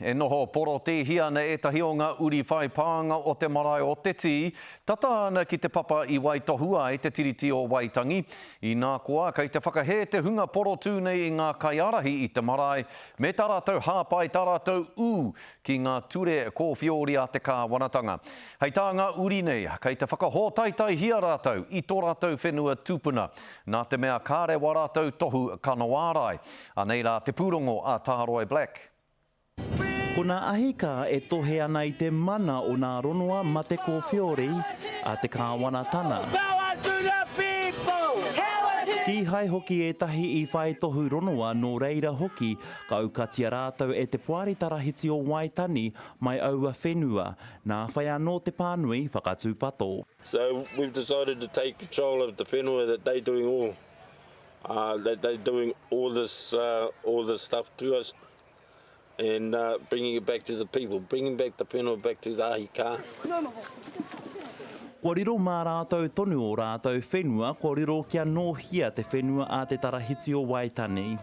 E noho poro te hiana e tahi o ngā uri whai pāanga o te marae o te tī, tata ana ki te papa i Waitohua e te tiriti o Waitangi. I nā koa, kei te whakahē te hunga poro tūnei i ngā kaiarahi i te marae, me tā rātou hāpai tā rātou ki ngā ture kōwhiori a te kāwanatanga. Hei tā ngā uri nei, kei te whakahōtaitai hia rātou i tō rātou whenua tūpuna, nā te mea kāre wa rātou tohu kanawārai. Anei rā te pūrongo a Tāroe Black. Ko nā ahika e tohe ana i te mana o nā ronua ma te kōwhiori a te kāwanatanga. Ki hai hoki e tahi i whai tohu ronua no reira hoki, ka aukatia rātou e te puari tarahiti o Waitani mai aua whenua, nā whai anō te pānui whakatūpato. So we've decided to take control of the whenua that they're doing they're doing all this stuff to us. And bringing it back to the people, bringing back the whenua back to the ahika. Kua riro mā rātou tonu o rātou whenua, kua riro kia nōhia te whenua a te tarahiti o Waitani.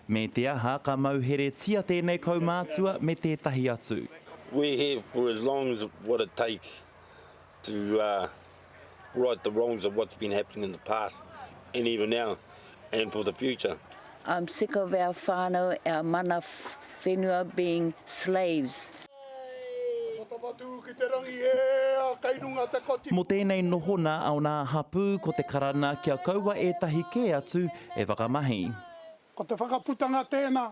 Me te aha, ka mauhere tia tēnei kaumātua me tētahi atu. We're here for as long as what it takes to right the wrongs of what's been happening in the past, and even now, and for the future. I'm sick of our whānau, our mana whenua being slaves. Mo tēnei nohona au nā hapū ko te karana kia kaua e tahi kē atu e whakamahi. Ko te whakaputanga tēnā,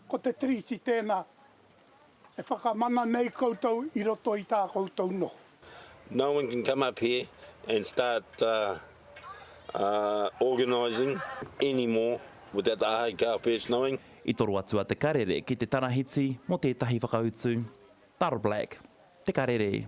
ko te trisi tēnā, e whakamana nei koutou I roto I tā koutou no. No one can come up here and start organising anymore without the ahika first knowing. I toru atua te karere ki te tarahiti mo tētahi whakautu. Tāroe Black, te karere.